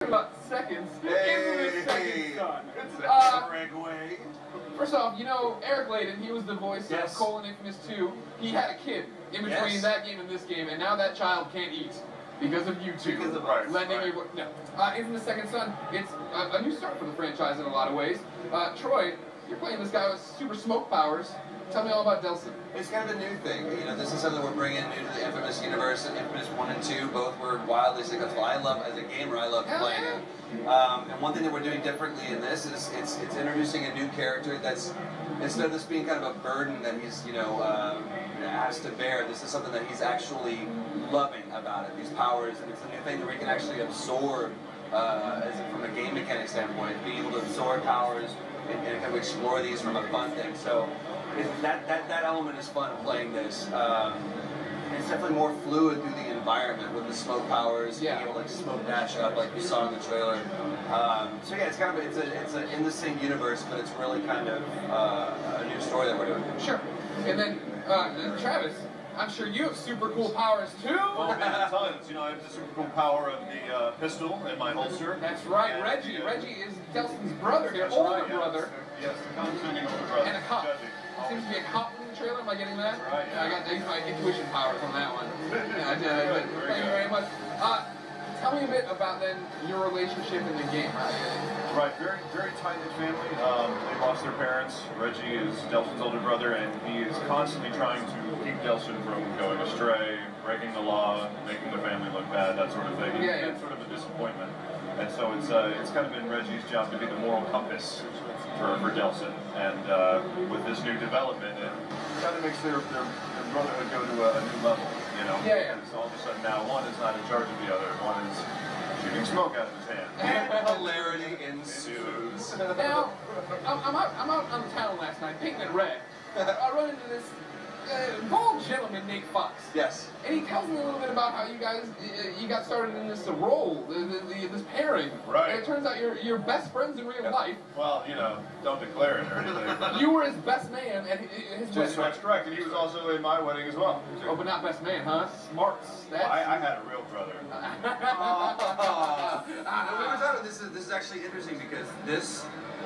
about seconds. Hey, second son. It's a breakaway. First off, you know, Eric Layden, he was the voice of Cole in Infamous 2. He had a kid in between that game and this game, and now that child can't eat because of you two. Because of Infamous Second Son, it's a new start for the franchise in a lot of ways. Troy, you're playing this guy with super smoke powers. Tell me all about Delson. It's kind of a new thing. You know, this is something we're bringing new to the Infamous universe. And Infamous 1 and 2 both were wildly successful. I love, as a gamer, I love playing it. And one thing that we're doing differently in this is it's introducing a new character that's, instead of this being kind of a burden that he's, has to bear, this is something that he's actually loving about it, these powers. And it's a new thing that we can actually absorb, from a game mechanic standpoint, being able to absorb powers and kind of explore these from a fun thing. So that element is fun playing this. It's definitely more fluid through the environment with the smoke powers, being able to like smoke dash up like you saw in the trailer. So yeah, it's kind of it's a in the same universe, but it's really kind of a new story that we're doing. Sure. And then Travis, I'm sure you have super cool powers too. Oh man, tons. You know, I have the super cool power of the pistol in my holster. That's right, and, Reggie. Reggie is Delson's brother, your older brother. Yes, the condescending older brother. And a cop. Seems to be a cop in the trailer. Am I getting that? Right. Yeah, I use my intuition powers on that one. Yeah, I did. Thank you very much. Tell me a bit about then your relationship in the game. Right, very, very tight-knit family. They lost their parents. Reggie is Delson's older brother, and he is constantly trying to keep Delson from going astray, breaking the law, making the family look bad, that sort of thing. It's sort of a disappointment. And so it's kind of been Reggie's job to be the moral compass for Delson. And with this new development, it kind of makes their brotherhood go to a new level, you know? Because all of a sudden now one is not in charge of the other, one is shooting smoke out of his hand. And hilarity ensues. Now, I'm out on the town last night, painting it red. I run into this bald gentleman, Nate Fox. Yes. And he tells me a little bit about how you guys, you got started in this role, this pairing. Right. And it turns out you're best friends in real life. Well, you know, don't declare it or anything. You were his best man at his wedding. That's correct, and he was also in my wedding as well. Oh, but not best man, huh? Smarts. Well, I had a real brother. This is actually interesting because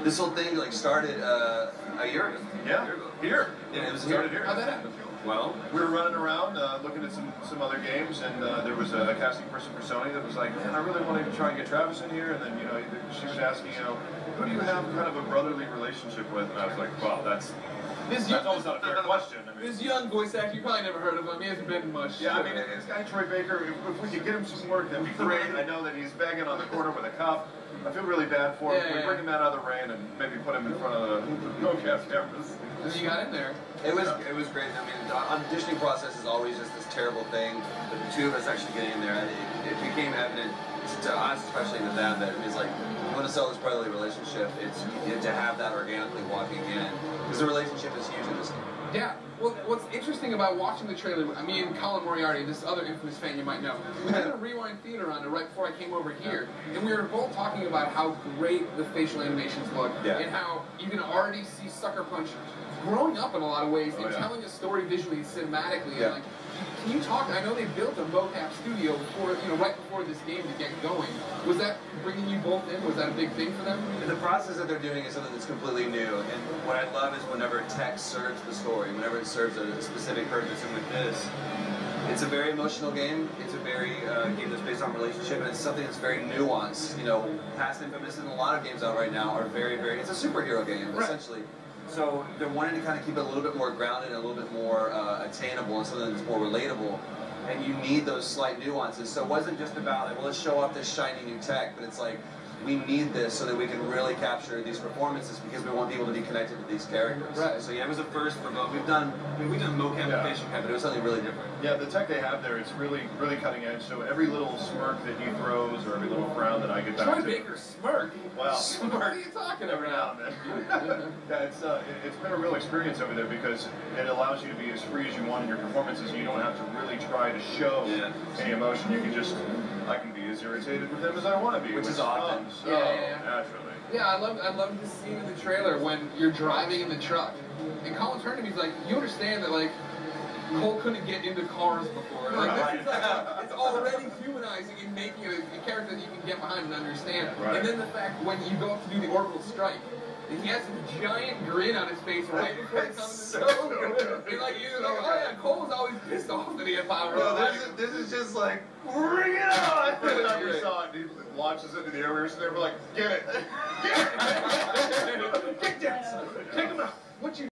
this whole thing like started a year ago. Yeah, here. Yeah, it was started here. How'd that happen? Well, we were running around looking at some other games, and there was a casting person for Sony that was like, man, I really wanted to try and get Travis in here. And then, you know, she was asking, you know, who do you have kind of a brotherly relationship with? And I was like, well, that's always not a fair question. I mean, this young voice actor, you probably never heard of him. He hasn't been much. Yeah, I mean, this guy Troy Baker, if we could get him some work, that'd be great. I know that he's begging on the corner with a cop. I feel really bad for him. We bring him out of the rain and maybe put him in front of the mocap cameras. And you got in there. It was great. I mean, the auditioning process is always just this terrible thing. But the two of us actually getting in there, it became evident to us, especially to them, that it was like, we want to sell this brotherly relationship. It's to have that organically walking in, because the relationship is huge in this game. Yeah. Well, what's interesting about watching the trailer, me and Colin Moriarty, this other Infamous fan you might know, we had a Rewind Theater on it right before I came over here, and we were both talking about how great the facial animations look, and how you can already see Sucker Punch growing up in a lot of ways and telling a story visually, cinematically. And like, can you talk? I know they built a mocap studio before, right before this game to get going. Was that bringing you both in? Was that a big thing for them? The process that they're doing is something that's completely new, and what I love is whenever text serves the story, whenever it serves a specific purpose. And with this, it's a very emotional game. It's a very game that's based on relationship, and it's something that's very nuanced. You know, past Infamous and a lot of games out right now are very, very. It's a superhero game essentially. So they're wanting to kind of keep it a little bit more grounded and a little bit more attainable and something that's more relatable. And you need those slight nuances. So it wasn't just about, like, well, let's show off this shiny new tech, but it's like, we need this so that we can really capture these performances because we want people to be connected to these characters. Right. So yeah, it was a first for both. We've done mocap and facial cam, but it was something really different. Yeah, the tech they have there, it's really, really cutting edge. So every little smirk that he throws or every little frown that I get back Troy to. Baker smirk? Wow. Smirk? What are you talking every now and then. Yeah, it's been a real experience over there because it allows you to be as free as you want in your performances. You don't have to really try to show any emotion. You can just, I can be as irritated with him as I want to be. Which is often. So, naturally. Yeah, I love this scene in the trailer when you're driving in the truck. And Colin turned to me, he's like, you understand that, like, Cole couldn't get into cars before. Like, this is like, it's already humanizing and making it a character that you can get behind and understand. Right. And then the fact when you go up to do the orbital strike, and he has a giant grin on his face right before he comes in. So good. And like, you're like, oh yeah, Cole was always pissed off that he had power. No, this is just like, bring it on! Every time we saw it, he launches it in the air, we were sitting there, we're like, get it! Get it! Get that! Take him out! What you